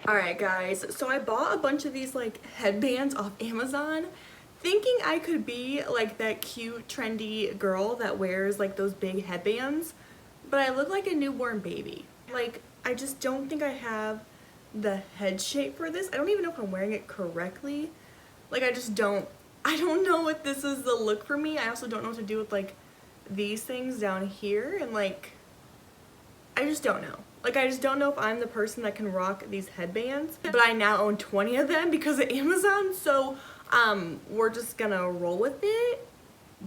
Alright guys, so I bought a bunch of these like headbands off Amazon thinking I could be like that cute trendy girl that wears like those big headbands, but I look like a newborn baby. Like I just don't think I have the head shape for this. I don't even know if I'm wearing it correctly. Like I don't know if this is the look for me. I also don't know what to do with like these things down here, and like I just don't know. Like, I just don't know if I'm the person that can rock these headbands. But I now own 20 of them because of Amazon, so we're just gonna roll with it.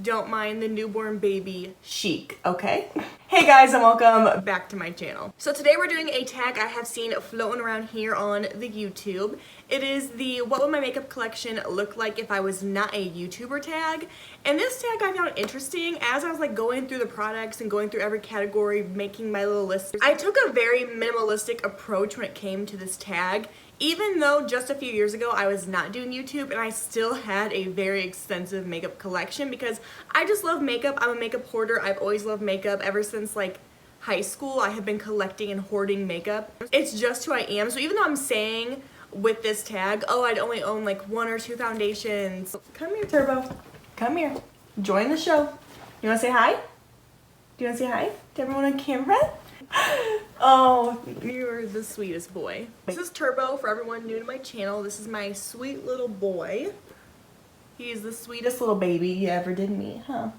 Don't mind the newborn baby chic, okay? Hey guys, and welcome back to my channel. So today we're doing a tag I have seen floating around here on the YouTube. It is the what would my makeup collection look like if I was not a YouTuber tag. And this tag I found interesting as I was like going through the products and going through every category, making my little list. I took a very minimalistic approach when it came to this tag. Even though just a few years ago I was not doing YouTube and I still had a very extensive makeup collection because I just love makeup. I'm a makeup hoarder. I've always loved makeup ever since like high school. I have been collecting and hoarding makeup. It's just who I am. So even though I'm saying with this tag, oh, I'd only own like 1 or 2 foundations. Come here, Turbo. Come here. Join the show. You wanna say hi? Do you wanna say hi to everyone on camera? Oh, you're the sweetest boy. This is Turbo for everyone new to my channel. This is my sweet little boy. He's the sweetest little baby you ever did meet, huh?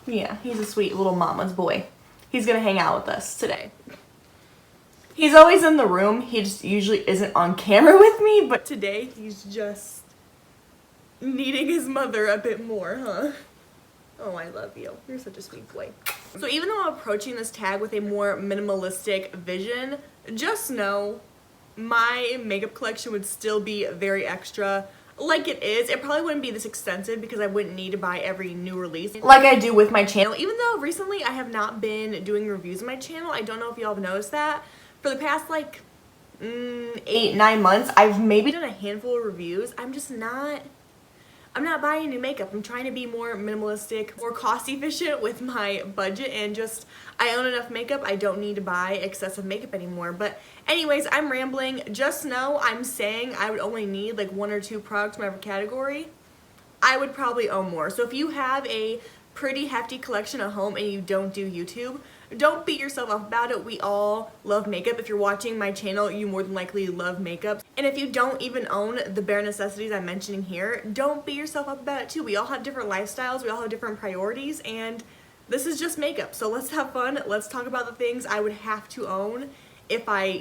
Yeah, he's a sweet little mama's boy. He's gonna hang out with us today. He's always in the room. He just usually isn't on camera with me, but today he's just needing his mother a bit more, huh? Oh, I love you. You're such a sweet boy. So even though I'm approaching this tag with a more minimalistic vision, just know my makeup collection would still be very extra like it is. It probably wouldn't be this extensive because I wouldn't need to buy every new release like I do with my channel. Even though recently I have not been doing reviews on my channel. I don't know if y'all have noticed that. For the past like 8-9 months, I've maybe done a handful of reviews. I'm not buying new makeup. I'm trying to be more minimalistic, more cost efficient with my budget, and just I own enough makeup. I don't need to buy excessive makeup anymore. But anyways, I'm rambling. Just know I'm saying I would only need like 1 or 2 products from every category. I would probably own more. So if you have a pretty hefty collection at home and you don't do YouTube, don't beat yourself up about it. We all love makeup. If you're watching my channel, you more than likely love makeup. And if you don't even own the bare necessities I'm mentioning here, don't beat yourself up about it too. We all have different lifestyles. We all have different priorities, and this is just makeup. So let's have fun. Let's talk about the things I would have to own if I,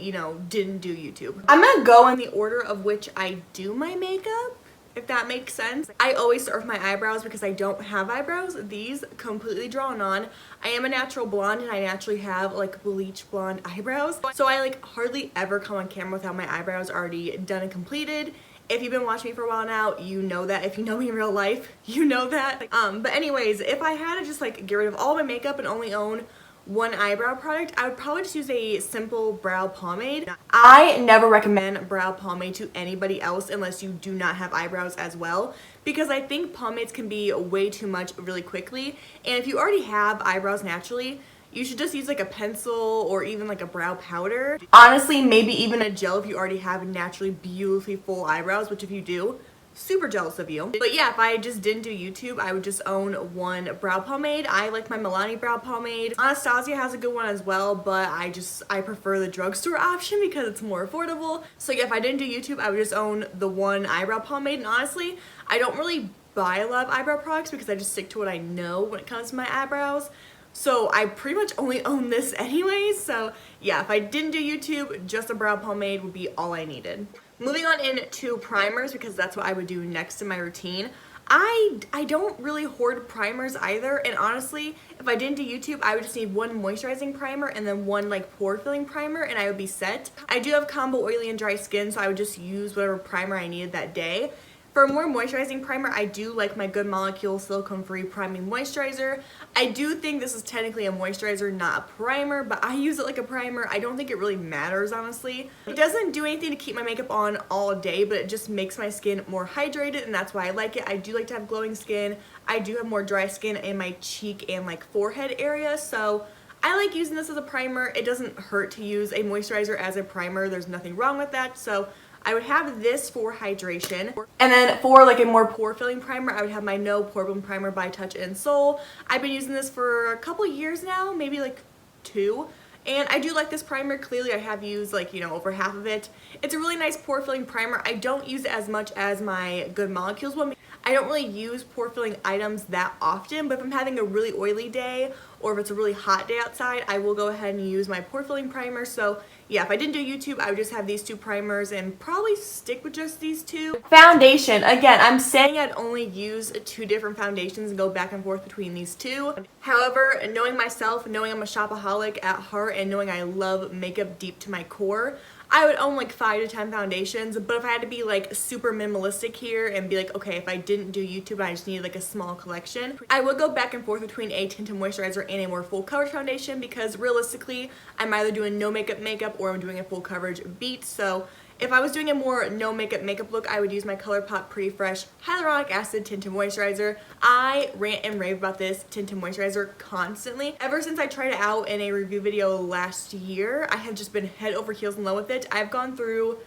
didn't do YouTube. I'm gonna go in the order of which I do my makeup, if that makes sense. I always start with my eyebrows because I don't have eyebrows. These completely drawn on. I am a natural blonde and I naturally have like bleach blonde eyebrows. So I like hardly ever come on camera without my eyebrows already done and completed. If you've been watching me for a while now, you know that. If you know me in real life, you know that. But anyways, if I had to just like get rid of all my makeup and only own 1 eyebrow product, I would probably just use a simple brow pomade. I never recommend brow pomade to anybody else unless you do not have eyebrows as well, because I think pomades can be way too much really quickly, and if you already have eyebrows naturally, you should just use like a pencil or even like a brow powder. Honestly, maybe even a gel if you already have naturally beautifully full eyebrows, which if you do, super jealous of you. But yeah, if I just didn't do YouTube, I would just own 1 brow pomade. I like my Milani brow pomade. Anastasia has a good one as well, but I prefer the drugstore option because it's more affordable. So yeah, if I didn't do YouTube, I would just own the 1 eyebrow pomade. And honestly, I don't really buy a lot of eyebrow products because I just stick to what I know when it comes to my eyebrows. So I pretty much only own this anyways. So yeah, if I didn't do YouTube, just a brow pomade would be all I needed. Moving on into primers, because that's what I would do next in my routine. I don't really hoard primers either, and honestly, if I didn't do YouTube, I would just need 1 moisturizing primer and then 1 like pore filling primer, and I would be set. I do have combo oily and dry skin, so I would just use whatever primer I needed that day. For a more moisturizing primer, I do like my Good Molecule silicone-free priming moisturizer. I do think this is technically a moisturizer, not a primer, but I use it like a primer. I don't think it really matters, honestly. It doesn't do anything to keep my makeup on all day, but it just makes my skin more hydrated, and that's why I like it. I do like to have glowing skin. I do have more dry skin in my cheek and like forehead area, so I like using this as a primer. It doesn't hurt to use a moisturizer as a primer. There's nothing wrong with that. So I would have this for hydration. And then for like a more pore filling primer, I would have my No Problem Primer by Touch in Sol. I've been using this for a couple years now, maybe like 2. And I do like this primer. Clearly I have used like, you know, over half of it. It's a really nice pore filling primer. I don't use it as much as my Good Molecules one. I don't really use pore filling items that often, but if I'm having a really oily day or if it's a really hot day outside, I will go ahead and use my pore filling primer. So yeah, if I didn't do YouTube, I would just have these 2 primers and probably stick with just these 2. Foundation, again, I'm saying I'd only use 2 different foundations and go back and forth between these 2. However, knowing myself, knowing I'm a shopaholic at heart, and knowing I love makeup deep to my core, I would own like 5 to 10 foundations. But if I had to be like super minimalistic here and be like, okay, if I didn't do YouTube and I just needed like a small collection, I would go back and forth between a tinted moisturizer and a more full coverage foundation, because realistically I'm either doing no makeup or I'm doing a full coverage beat. So if I was doing a more no makeup look, I would use my ColourPop Pretty Fresh Hyaluronic Acid Tinted Moisturizer. I rant and rave about this tinted moisturizer constantly. Ever since I tried it out in a review video last year, I have just been head over heels in love with it. I've gone through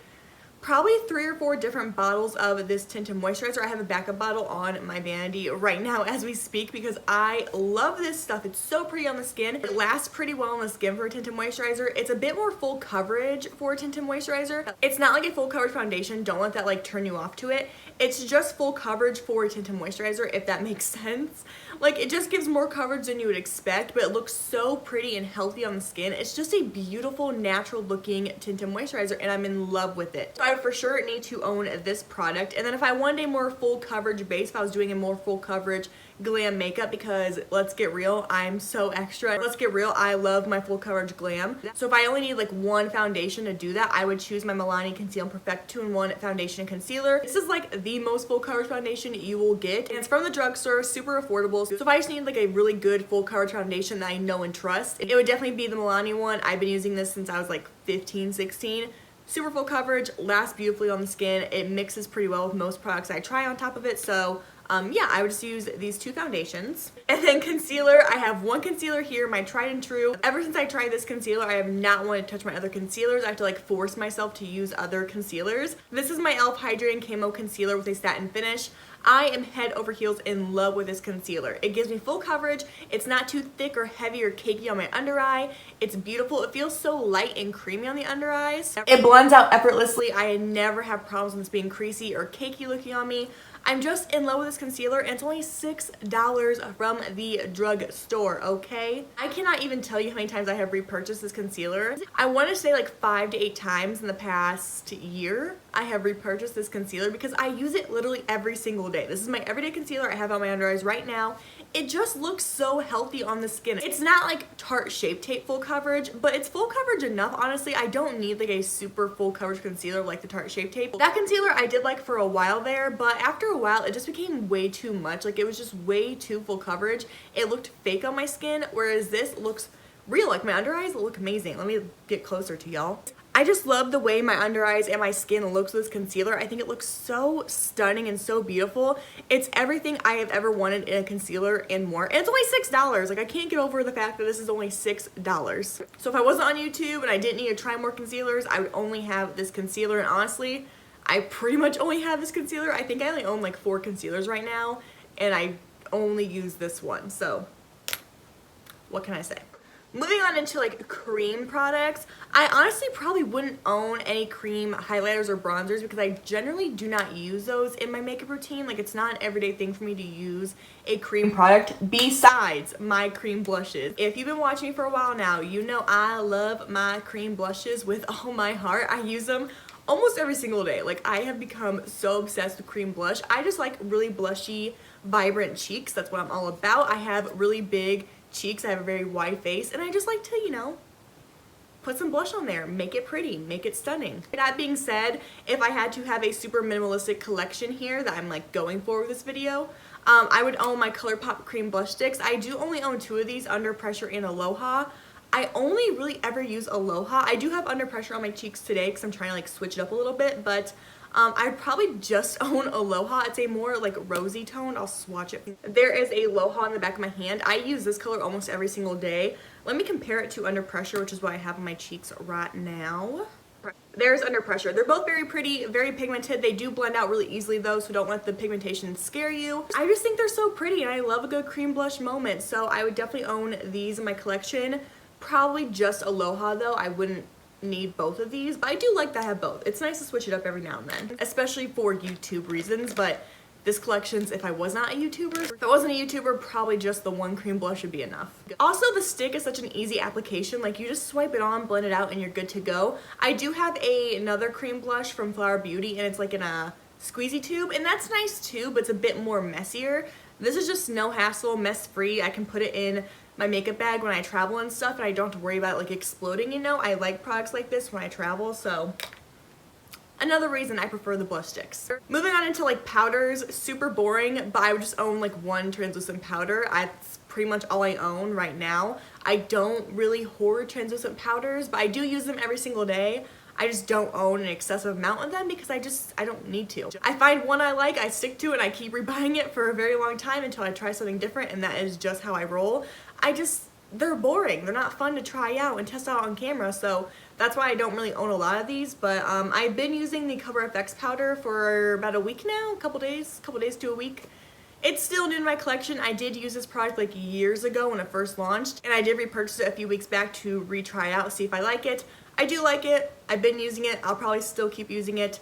probably 3 or 4 different bottles of this tinted moisturizer. I have a backup bottle on my vanity right now as we speak because I love this stuff. It's so pretty on the skin. It lasts pretty well on the skin for a tinted moisturizer. It's a bit more full coverage for a tinted moisturizer. It's not like a full coverage foundation. Don't let that like turn you off to it. It's just full coverage for a tinted moisturizer, if that makes sense. Like, it just gives more coverage than you would expect, but it looks so pretty and healthy on the skin. It's just a beautiful, natural looking tinted moisturizer, and I'm in love with it. So I would for sure need to own this product. And then if I wanted a more full coverage base, if I was doing a more full coverage glam makeup, because let's get real, I'm so extra. Let's get real, I love my full coverage glam. So if I only need like 1 foundation to do that, I would choose my Milani Conceal and Perfect 2-in-1 foundation and concealer. This is like the most full coverage foundation you will get, and it's from the drugstore, super affordable. So if I just need like a really good full coverage foundation that I know and trust, it would definitely be the Milani one. I've been using this since I was like 15, 16. Super full coverage, lasts beautifully on the skin. It mixes pretty well with most products I try on top of it. So yeah, I would just use these 2 foundations. And then concealer, I have 1 concealer here, my tried and true. Ever since I tried this concealer, I have not wanted to touch my other concealers. I have to like force myself to use other concealers. This is my e.l.f. Hydrating Camo Concealer with a satin finish. I am head over heels in love with this concealer. It gives me full coverage. It's not too thick or heavy or cakey on my under eye. It's beautiful. It feels so light and creamy on the under eyes. It blends out effortlessly. I never have problems with this being creasy or cakey looking on me. I'm just in love with this concealer, and it's only $6 from the drugstore, okay? I cannot even tell you how many times I have repurchased this concealer. I want to say like 5 to 8 times in the past year I have repurchased this concealer because I use it literally every single day. This is my everyday concealer I have on my under eyes right now. It just looks so healthy on the skin. It's not like Tarte Shape Tape full coverage, but it's full coverage enough. Honestly, I don't need like a super full coverage concealer like the Tarte Shape Tape. That concealer I did like for a while there, but after a while it just became way too much. Like, it was just way too full coverage. It looked fake on my skin, whereas this looks real. Like, my under eyes look amazing. Let me get closer to y'all. I just love the way my under eyes and my skin looks with this concealer. I think it looks so stunning and so beautiful. It's everything I have ever wanted in a concealer and more. And it's only $6. Like, I can't get over the fact that this is only $6. So if I wasn't on YouTube and I didn't need to try more concealers, I would only have this concealer. And honestly, I pretty much only have this concealer. I think I only own like 4 concealers right now, and I only use this one. So what can I say? Moving on into like cream products, I honestly probably wouldn't own any cream highlighters or bronzers because I generally do not use those in my makeup routine. Like, it's not an everyday thing for me to use a cream product besides my cream blushes. If you've been watching me for a while now, you know I love my cream blushes with all my heart. I use them almost every single day. Like, I have become so obsessed with cream blush. I just like really blushy, vibrant cheeks. That's what I'm all about. I have really big cheeks. I have a very wide face, and I just like to, you know, put some blush on there, make it pretty, make it stunning. That being said, if I had to have a super minimalistic collection here that I'm like going for with this video, I would own my ColourPop cream blush sticks. I do only own 2 of these, Under Pressure and Aloha. I only really ever use Aloha. I do have Under Pressure on my cheeks today because I'm trying to like switch it up a little bit, but I'd probably just own Aloha. It's a more like rosy tone. I'll swatch it. There is a Aloha on the back of my hand. I use this color almost every single day. Let me compare it to Under Pressure, which is what I have on my cheeks right now. There's Under Pressure. They're both very pretty, very pigmented. They do blend out really easily though, so don't let the pigmentation scare you. I just think they're so pretty and I love a good cream blush moment, so I would definitely own these in my collection. Probably just Aloha though. I wouldn't need both of these, but I do like that I have both. It's nice to switch it up every now and then, especially for YouTube reasons, but this collection's if I was not a YouTuber. If I wasn't a YouTuber, probably just the one cream blush would be enough. Also, the stick is such an easy application. Like, you just swipe it on, blend it out, and you're good to go. I do have another cream blush from Flower Beauty, and it's like in a squeezy tube, and that's nice too, but it's a bit more messier. This is just no hassle, mess free. I can put it in my makeup bag when I travel and stuff, and I don't have to worry about it like exploding, you know. I like products like this when I travel, so another reason I prefer the blush sticks. Moving on into like powders, super boring, but I would just own like one translucent powder. That's pretty much all I own right now. I don't really hoard translucent powders, but I do use them every single day. I just don't own an excessive amount of them because I don't need to. I find one I like, I stick to it, and I keep rebuying it for a very long time until I try something different, and that is just how I roll. They're boring. They're not fun to try out and test out on camera, so that's why I don't really own a lot of these, but I've been using the Cover FX powder for about a week now, a couple days to a week. It's still new to my collection. I did use this product like years ago when it first launched, and I did repurchase it a few weeks back to retry it out, see if I like it. I do like it. I've been using it. I'll probably still keep using it.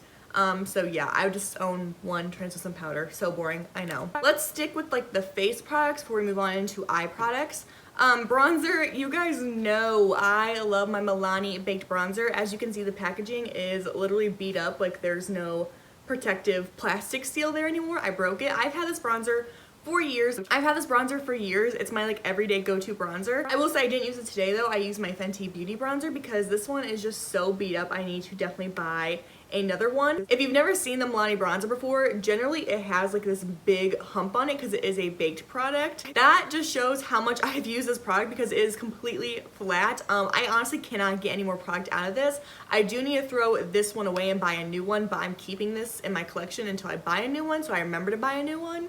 So yeah, I would just own one translucent powder. So boring, I know. Let's stick with like the face products before we move on into eye products. Bronzer, you guys know I love my Milani baked bronzer. As you can see, the packaging is literally beat up, like there's no protective plastic seal there anymore. I broke it. I've had this bronzer for years. It's my like everyday go-to bronzer. I will say I didn't use it today though. I used my Fenty Beauty bronzer because this one is just so beat up. I need to definitely buy another one. If you've never seen the Milani bronzer before, generally it has like this big hump on it because it is a baked product. That just shows how much I've used this product because it is completely flat. I honestly cannot get any more product out of this. I do need to throw this one away and buy a new one, but I'm keeping this in my collection until I buy a new one, so I remember to buy a new one.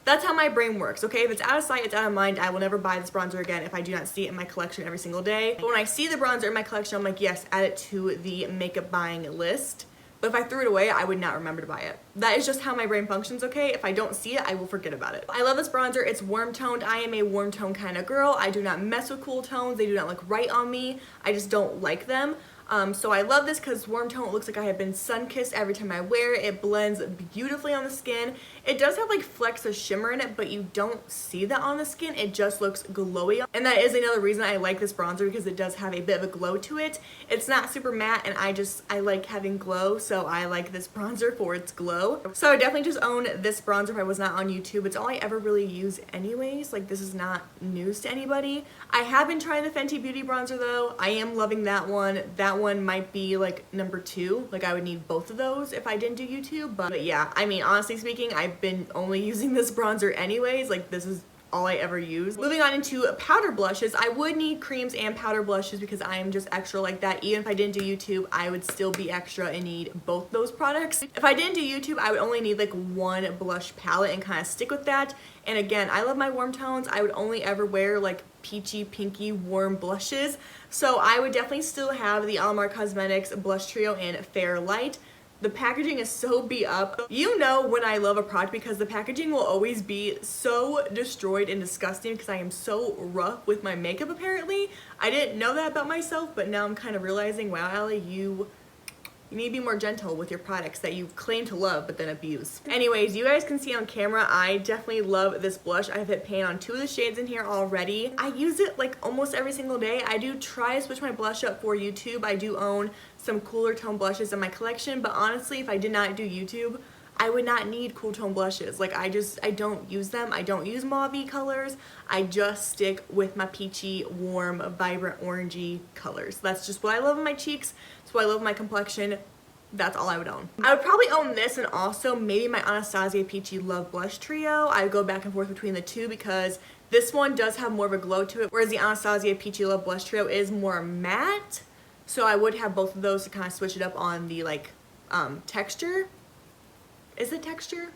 That's how my brain works, okay? If it's out of sight, it's out of mind. I will never buy this bronzer again if I do not see it in my collection every single day. But when I see the bronzer in my collection, I'm like, yes, add it to the makeup buying list. But if I threw it away, I would not remember to buy it. That is just how my brain functions, okay? If I don't see it, I will forget about it. I love this bronzer. It's warm toned. I am a warm tone kind of girl. I do not mess with cool tones. They do not look right on me. I just don't like them. So I love this because warm tone, it looks like I have been sun-kissed every time I wear it. It blends beautifully on the skin. It does have like flecks of shimmer in it, but you don't see that on the skin. It just looks glowy. And that is another reason I like this bronzer because it does have a bit of a glow to it. It's not super matte and I like having glow, so I like this bronzer for its glow. So I definitely just own this bronzer if I was not on YouTube. It's all I ever really use anyways. Like, this is not news to anybody. I have been trying the Fenty Beauty bronzer though. I am loving that one. That one might be like number 2. Like, I would need both of those if I didn't do YouTube. But yeah, I mean, honestly speaking, I've been only using this bronzer anyways. Like, this is all I ever use. Moving on into powder blushes, I would need creams and powder blushes because I am just extra like that. Even if I didn't do YouTube, I would still be extra and need both those products. If I didn't do YouTube, I would only need like one blush palette and kind of stick with that. And again, I love my warm tones. I would only ever wear like peachy, pinky, warm blushes. So I would definitely still have the Alamar Cosmetics Blush Trio in Fair Light. The packaging is so beat up. You know when I love a product because the packaging will always be so destroyed and disgusting because I am so rough with my makeup apparently. I didn't know that about myself, but now I'm kind of realizing, wow, Allie, you need to be more gentle with your products that you claim to love but then abuse. Anyways, you guys can see on camera, I definitely love this blush. I've hit pan on 2 of the shades in here already. I use it like almost every single day. I do try to switch my blush up for YouTube. I do own some cooler tone blushes in my collection, but honestly, if I did not do YouTube, I would not need cool tone blushes. Like, I don't use them. I don't use mauve colors. I just stick with my peachy, warm, vibrant, orangey colors. That's just what I love in my cheeks. That's what I love in my complexion. That's all I would own. I would probably own this and also maybe my Anastasia Peachy Love Blush Trio. I would go back and forth between the two because this one does have more of a glow to it, whereas the Anastasia Peachy Love Blush Trio is more matte. So I would have both of those to kind of switch it up on the like texture. Is it texture?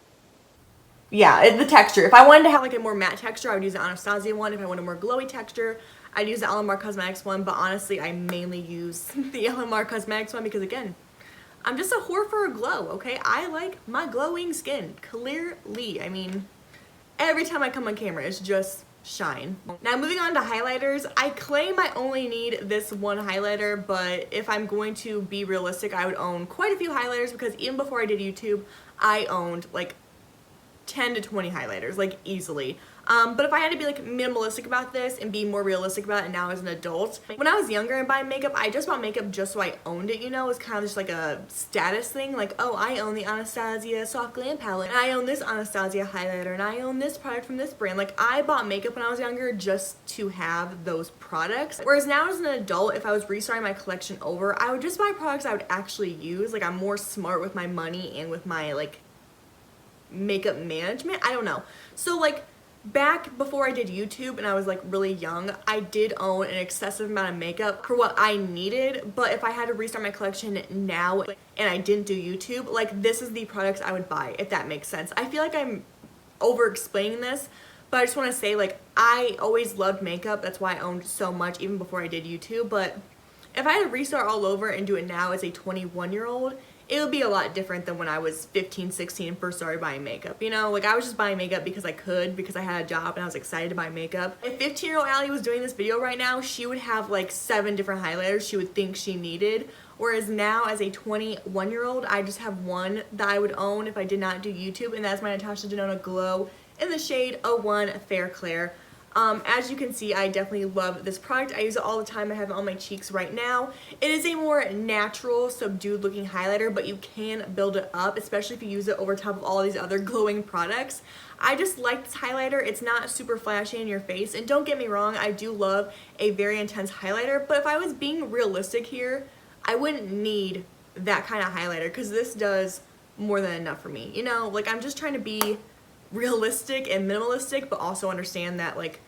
Yeah, the texture. If I wanted to have like a more matte texture, I would use the Anastasia one. If I wanted a more glowy texture, I'd use the LMR Cosmetics one. But honestly, I mainly use the LMR Cosmetics one because, again, I'm just a whore for a glow, okay? I like my glowing skin, clearly. I mean, every time I come on camera, it's just shine. Now moving on to highlighters, I claim I only need this one highlighter, but if I'm going to be realistic, I would own quite a few highlighters because even before I did YouTube, I owned like 10 to 20 highlighters, like easily. But if I had to be like minimalistic about this and be more realistic about it now as an adult, when I was younger and buying makeup, I just bought makeup just so I owned it, you know. It was kind of just like a status thing, like, oh, I own the Anastasia Soft Glam palette, and I own this Anastasia highlighter, and I own this product from this brand. Like, I bought makeup when I was younger just to have those products. Whereas now as an adult, if I was restarting my collection over, I would just buy products I would actually use. Like, I'm more smart with my money and with my like makeup management. I don't know. So like, back before I did YouTube and I was like really young, I did own an excessive amount of makeup for what I needed, but if I had to restart my collection now and I didn't do YouTube, like, this is the products I would buy, if that makes sense. I feel like I'm over explaining this, but I just want to say, like, I always loved makeup. That's why I owned so much even before I did YouTube. But if I had to restart all over and do it now as a 21-year-old, it would be a lot different than when I was 15, 16 and first started buying makeup, you know? Like, I was just buying makeup because I could, because I had a job and I was excited to buy makeup. If 15-year-old Allie was doing this video right now, she would have like 7 different highlighters she would think she needed. Whereas now, as a 21-year-old, I just have one that I would own if I did not do YouTube, and that's my Natasha Denona Glow in the shade 01 Fair Clair. As you can see, I definitely love this product. I use it all the time. I have it on my cheeks right now. It is a more natural, subdued looking highlighter, but you can build it up, especially if you use it over top of all these other glowing products. I just like this highlighter. It's not super flashy in your face, and don't get me wrong, I do love a very intense highlighter, but if I was being realistic here, I wouldn't need that kind of highlighter because this does more than enough for me. You know, like, I'm just trying to be realistic and minimalistic, but also understand that, like,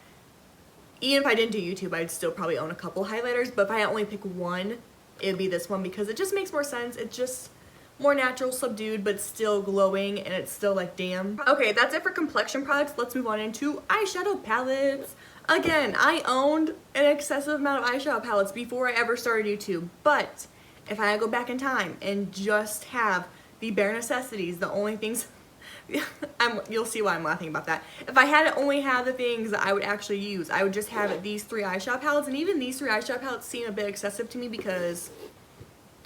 even if I didn't do YouTube, I'd still probably own a couple highlighters, but if I only pick one, it would be this one because it just makes more sense. It's just more natural, subdued, but still glowing, and it's still like, damn. Okay, that's it for complexion products. Let's move on into eyeshadow palettes. Again, I owned an excessive amount of eyeshadow palettes before I ever started YouTube, but if I had to go back in time and just have the bare necessities, the only things you'll see why I'm laughing about that. If I had to only have the things that I would actually use, I would just have these 3 eyeshadow palettes, and even these 3 eyeshadow palettes seem a bit excessive to me because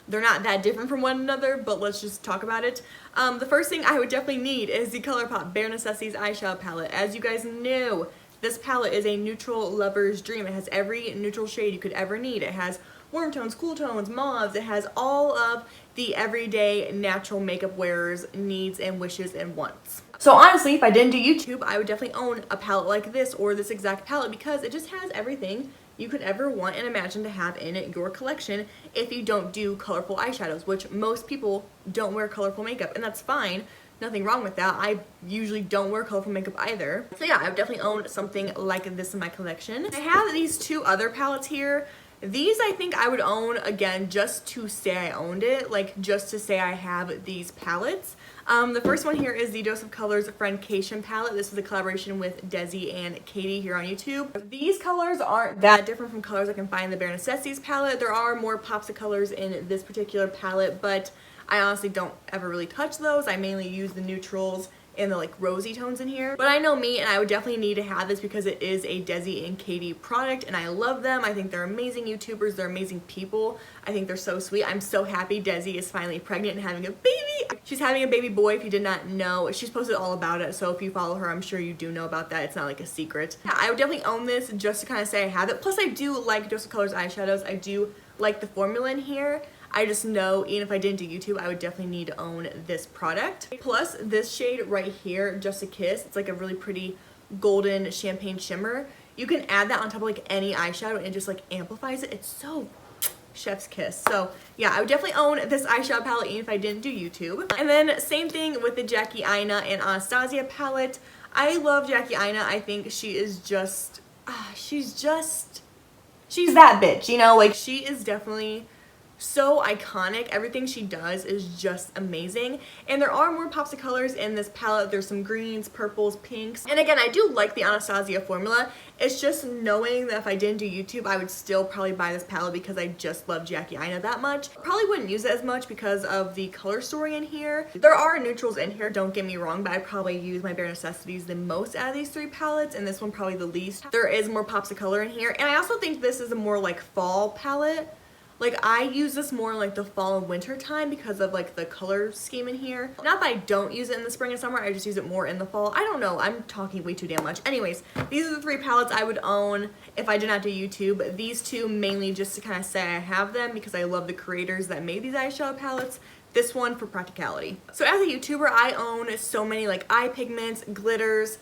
they're not that different from one another, but let's just talk about it. The first thing I would definitely need is the ColourPop Bare Necessities eyeshadow palette. As you guys know, this palette is a neutral lover's dream. It has every neutral shade you could ever need. It has warm tones, cool tones, mauves. It has all of the everyday natural makeup wearers' needs and wishes and wants. So honestly, if I didn't do YouTube, I would definitely own a palette like this or this exact palette because it just has everything you could ever want and imagine to have in your collection if you don't do colorful eyeshadows, which most people don't wear colorful makeup, and that's fine. Nothing wrong with that. I usually don't wear colorful makeup either. So yeah, I would definitely own something like this in my collection. I have these 2 other palettes here. These I think I would own, again, just to say I owned it, like just to say I have these palettes. The first one here is the Dose of Colors Friendcation palette. This was a collaboration with Desi and Katie here on YouTube. These colors aren't that different from colors I can find in the Bare Necessities palette. There are more pops of colors in this particular palette, but I honestly don't ever really touch those. I mainly use the neutrals and the like rosy tones in here. But I know me, and I would definitely need to have this because it is a Desi and Katie product, and I love them. I think they're amazing YouTubers. They're amazing people. I think they're so sweet. I'm so happy Desi is finally pregnant and having a baby. She's having a baby boy, if you did not know. She's posted all about it, so if you follow her, I'm sure you do know about that. It's not like a secret. Yeah, I would definitely own this just to kind of say I have it. Plus, I do like Dose of Colors eyeshadows. I do like the formula in here. I just know even if I didn't do YouTube, I would definitely need to own this product. Plus this shade right here, Just a Kiss, it's like a really pretty golden champagne shimmer. You can add that on top of like any eyeshadow and it just like amplifies it. It's so chef's kiss. So yeah, I would definitely own this eyeshadow palette even if I didn't do YouTube. And then same thing with the Jackie Aina and Anastasia palette. I love Jackie Aina. I think she is just, she's that bitch, you know? Like, she is definitely so iconic. Everything she does is just amazing. And there are more pops of colors in this palette. There's some greens, purples, pinks. And again, I do like the Anastasia formula. It's just knowing that if I didn't do YouTube, I would still probably buy this palette because I just love Jackie Aina that much. Probably wouldn't use it as much because of the color story in here. There are neutrals in here, don't get me wrong, but I probably use my Bare Necessities the most out of these three palettes, and this one probably the least. There is more pops of color in here, and I also think this is a more like fall palette. Like, I use this more in like the fall and winter time because of like the color scheme in here. Not that I don't use it in the spring and summer, I just use it more in the fall. I don't know, I'm talking way too damn much. Anyways, these are the three palettes I would own if I did not do YouTube. These two mainly just to kind of say I have them because I love the creators that made these eyeshadow palettes. This one for practicality. So as a YouTuber, I own so many like eye pigments, glitters,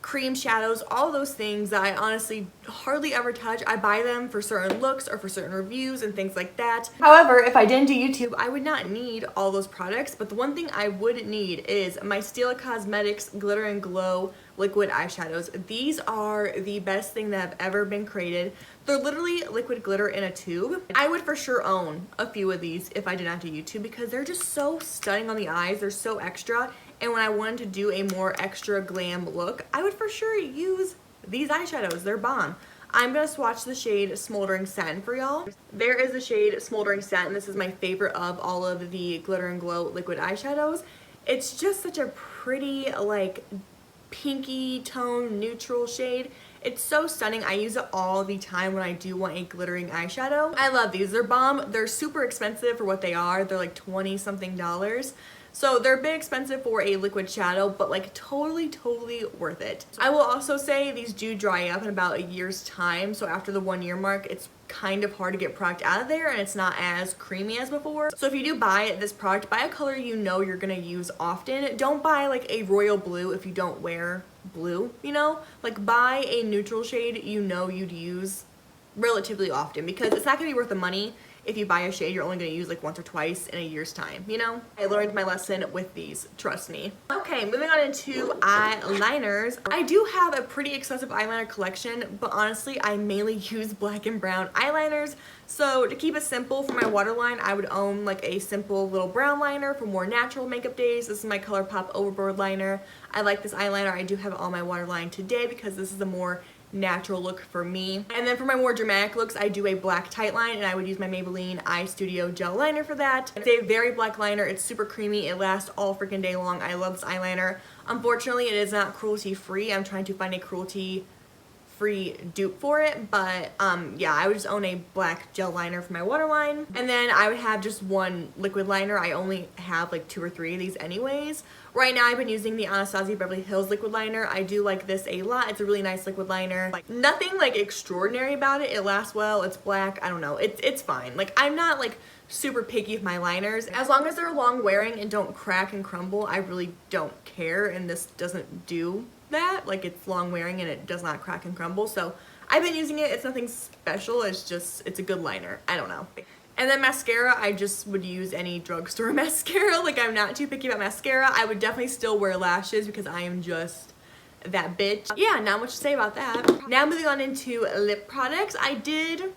cream shadows, all those things that I honestly hardly ever touch. I buy them for certain looks or for certain reviews and things like that. However, if I didn't do YouTube, I would not need all those products, but the one thing I would need is my Stila Cosmetics Glitter and Glow liquid eyeshadows. These are the best thing that have ever been created. They're literally liquid glitter in a tube. I would for sure own a few of these if I did not do YouTube because they're just so stunning on the eyes. They're so extra. And when I wanted to do a more extra glam look, I would for sure use these eyeshadows. They're bomb. I'm going to swatch the shade Smoldering Satin for y'all. There is the shade Smoldering Satin. This is my favorite of all of the Glitter and Glow liquid eyeshadows. It's just such a pretty, like, pinky tone neutral shade. It's so stunning. I use it all the time when I do want a glittering eyeshadow. I love these. They're bomb. They're super expensive for what they are. They're like $20-something. So they're a bit expensive for a liquid shadow, but like totally worth it. I will also say these do dry up in about a year's time. So after the 1 year mark, it's kind of hard to get product out of there and it's not as creamy as before. So if you do buy this product, buy a color you know you're gonna use often. Don't buy like a royal blue if you don't wear blue, you know? Like buy a neutral shade you know you'd use relatively often because it's not gonna be worth the money if you buy a shade you're only going to use like once or twice in a year's time, you know? I learned my lesson with these, trust me. Okay, moving on into eyeliners. I do have a pretty extensive eyeliner collection, but honestly, I mainly use black and brown eyeliners. So to keep it simple, for my waterline, I would own like a simple little brown liner for more natural makeup days. This is my ColourPop Overboard liner. I like this eyeliner. I do have it on my waterline today because this is a more natural look for me. And then for my more dramatic looks, I do a black tight line and I would use my Maybelline Eye Studio gel liner for that. It's a very black liner. It's super creamy. It lasts all freaking day long. I love this eyeliner. Unfortunately, it is not cruelty free. I'm trying to find a cruelty free dupe for it, but yeah, I would just own a black gel liner for my waterline, and then I would have just one liquid liner. I only have like 2 or 3 of these anyways. Right now I've been using the Anastasia Beverly Hills liquid liner. I do like this a lot. It's a really nice liquid liner. Like nothing like extraordinary about it. It lasts well. It's black. I don't know. It's fine. Like I'm not like super picky with my liners. As long as they're long wearing and don't crack and crumble, I really don't care, and this doesn't do that. Like it's long wearing and it does not crack and crumble, so I've been using it. It's nothing special, it's a good liner. I don't know. And then mascara, I just would use any drugstore mascara. Like I'm not too picky about mascara. I would definitely still wear lashes because I am just that bitch. Yeah, not much to say about that. Now moving on into lip products. I did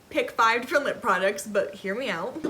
pick 5 different lip products, but hear me out.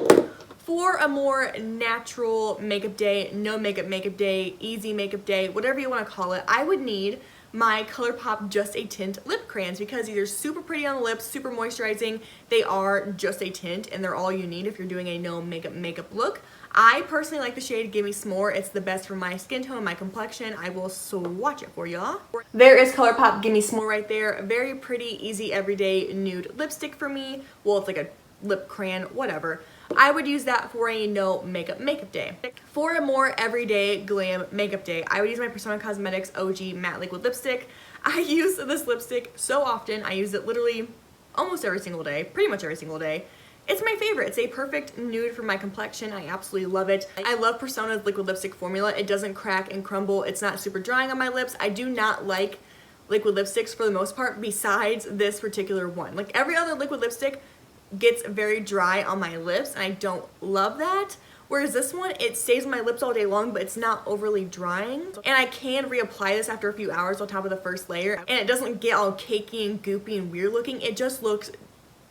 For a more natural makeup day, no makeup makeup day, easy makeup day, whatever you want to call it, I would need my ColourPop Just a Tint lip crayons because these are super pretty on the lips, super moisturizing. They are just a tint and they're all you need if you're doing a no makeup look. I personally like the shade Gimme S'more. It's the best for my skin tone and my complexion. I will swatch it for y'all. There is ColourPop Gimme S'more right there. A very pretty, easy, everyday nude lipstick for me. Well, it's like a lip crayon, whatever. I would use that for a no makeup day. For a more everyday glam makeup day, I would use my Persona Cosmetics OG Matte Liquid Lipstick. I use this lipstick so often. I use it literally almost every single day, pretty much every single day. It's my favorite. It's a perfect nude for my complexion. I absolutely love it. I love Persona's liquid lipstick formula. It doesn't crack and crumble. It's not super drying on my lips. I do not like liquid lipsticks for the most part besides this particular one. Like every other liquid lipstick gets very dry on my lips and I don't love that. Whereas this one, it stays on my lips all day long, but it's not overly drying. And I can reapply this after a few hours on top of the first layer. And it doesn't get all cakey and goopy and weird looking. It just looks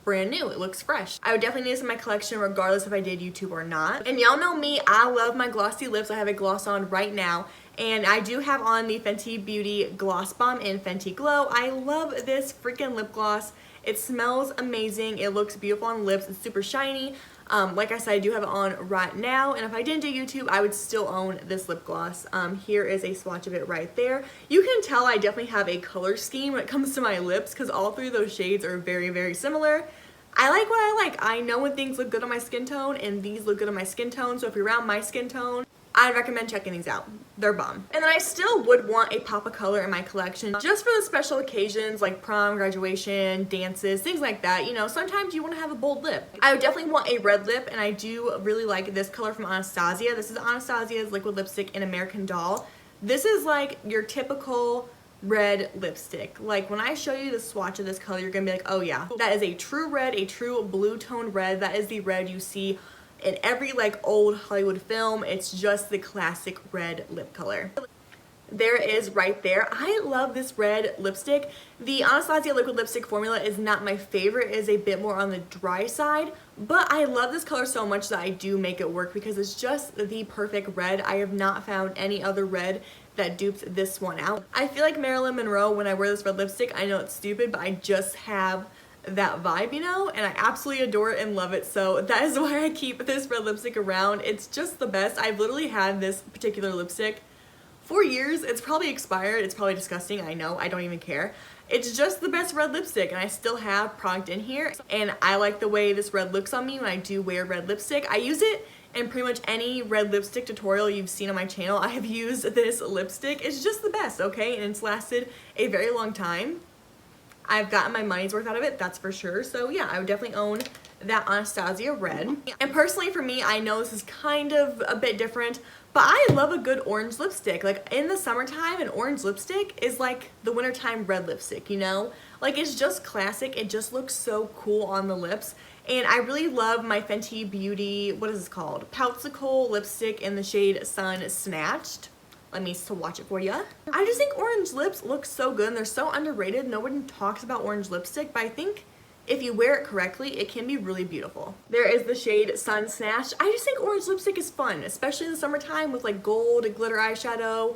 brand new. It looks fresh. I would definitely need this in my collection regardless if I did YouTube or not. And y'all know me, I love my glossy lips. I have a gloss on right now. And I do have on the Fenty Beauty Gloss Bomb in Fenty Glow. I love this freaking lip gloss. It smells amazing. It looks beautiful on lips. It's super shiny. Like I said, I do have it on right now, and if I didn't do YouTube, I would still own this lip gloss. Here is a swatch of it right there. You can tell I definitely have a color scheme when it comes to my lips because all three of those shades are very, very similar. I like what I like. I know when things look good on my skin tone, and these look good on my skin tone, so if you're around my skin tone, I'd recommend checking these out. They're bomb. And then I still would want a pop of color in my collection just for the special occasions like prom, graduation, dances, things like that. You know, sometimes you want to have a bold lip. I would definitely want a red lip, and I do really like this color from Anastasia. This is Anastasia's liquid lipstick in American Doll. This is like your typical red lipstick. Like when I show you the swatch of this color, you're gonna be like, oh yeah, that is a true red, a true blue tone red. That is the red you see in every like old Hollywood film. It's just the classic red lip color. There it is right there. I love this red lipstick. The Anastasia liquid lipstick formula is not my favorite. It is a bit more on the dry side, but I love this color so much that I do make it work because it's just the perfect red. I have not found any other red that dupes this one out. I feel like Marilyn Monroe when I wear this red lipstick. I know it's stupid, but I just have that vibe, you know, and I absolutely adore it and love it. So that is why I keep this red lipstick around. It's just the best. I've literally had this particular lipstick for years. It's probably expired. It's probably disgusting. I know. I don't even care. It's just the best red lipstick, and I still have product in here, and I like the way this red looks on me when I do wear red lipstick. I use it in pretty much any red lipstick tutorial you've seen on my channel. I have used this lipstick. It's just the best, okay? And it's lasted a very long time. I've gotten my money's worth out of it, that's for sure. So yeah, I would definitely own that Anastasia red. And personally for me, I know this is kind of a bit different, but I love a good orange lipstick. Like in the summertime, an orange lipstick is like the wintertime red lipstick, you know? Like it's just classic, it just looks so cool on the lips. And I really love my Fenty Beauty, what is this called? Poutsicle lipstick in the shade Sun Snatched. Let me swatch it for you. I just think orange lips look so good and they're so underrated. No one talks about orange lipstick, but I think if you wear it correctly, it can be really beautiful. There is the shade Sun Snatched. I just think orange lipstick is fun, especially in the summertime with like gold, glitter eyeshadow,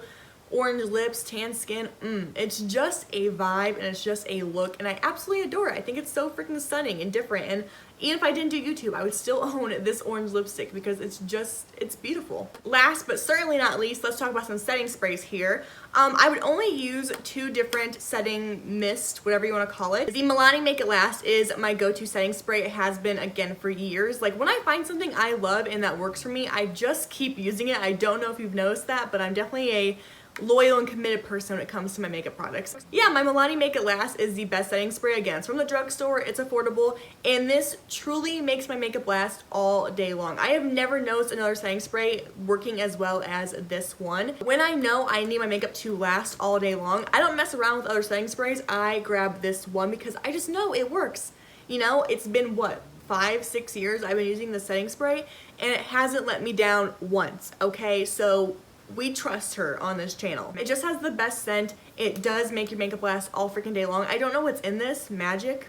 orange lips, tan skin. It's just a vibe and it's just a look, and I absolutely adore it. I think it's so freaking stunning and different, and even if I didn't do YouTube, I would still own this orange lipstick because it's beautiful. Last but certainly not least, let's talk about some setting sprays here. I would only use two different setting mist, whatever you want to call it. The Milani Make It Last is my go-to setting spray. It has been, again, for years. Like when I find something I love and that works for me, I just keep using it. I don't know if you've noticed that, but I'm definitely a loyal and committed person when it comes to my makeup products. Yeah, my Milani Make It Last is the best setting spray. Again, it's from the drugstore, it's affordable, and this truly makes my makeup last all day long. I have never noticed another setting spray working as well as this one. When I know I need my makeup to last all day long, I don't mess around with other setting sprays. I grab this one because I just know it works. You know, it's been what, 5-6 years I've been using the setting spray, and it hasn't let me down once, okay? So we trust her on this channel. It just has the best scent. It does make your makeup last all freaking day long. I don't know what's in this. Magic?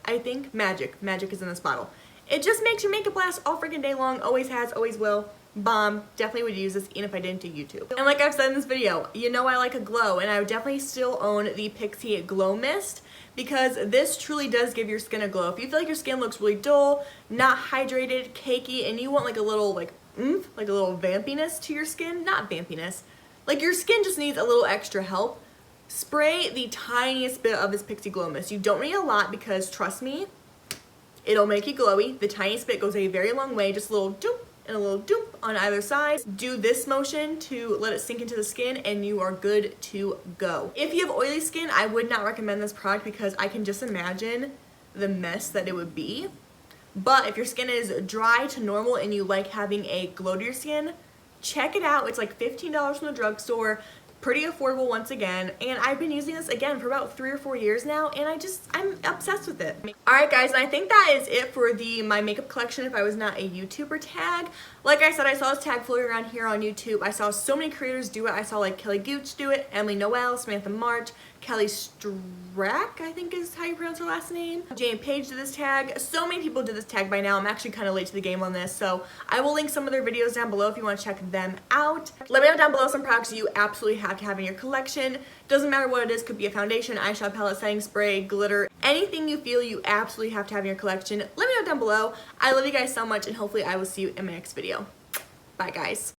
I think magic. Magic is in this bottle. It just makes your makeup last all freaking day long. Always has, always will. Bomb. Definitely would use this even if I didn't do YouTube. And like I've said in this video, you know I like a glow, and I would definitely still own the Pixi Glow Mist because this truly does give your skin a glow. If you feel like your skin looks really dull, not hydrated, cakey, and you want like a little like a little vampiness to your skin, not vampiness, like your skin just needs a little extra help, spray the tiniest bit of this Pixi Glow Mist. You don't need a lot because trust me, it'll make you glowy. The tiniest bit goes a very long way, just a little doop and a little doop on either side. Do this motion to let it sink into the skin and you are good to go. If you have oily skin, I would not recommend this product because I can just imagine the mess that it would be. But if your skin is dry to normal and you like having a glow to your skin, check it out. It's like $15 from the drugstore, pretty affordable once again, and I've been using this again for about 3 or 4 years now, and I'm obsessed with it. Alright guys, and I think that is it for the My Makeup Collection if I was not a YouTuber tag. Like I said, I saw this tag floating around here on YouTube. I saw so many creators do it. I saw like Kelly Gooch do it, Emily Noel, Samantha March, Kelly Strack, I think is how you pronounce her last name. Jane Page did this tag. So many people did this tag by now. I'm actually kind of late to the game on this, so I will link some of their videos down below if you want to check them out. Let me know down below some products you absolutely have to have in your collection. Doesn't matter what it is, could be a foundation, eyeshadow palette, setting spray, glitter, anything you feel you absolutely have to have in your collection. Let me know down below. I love you guys so much, and hopefully I will see you in my next video. Bye guys.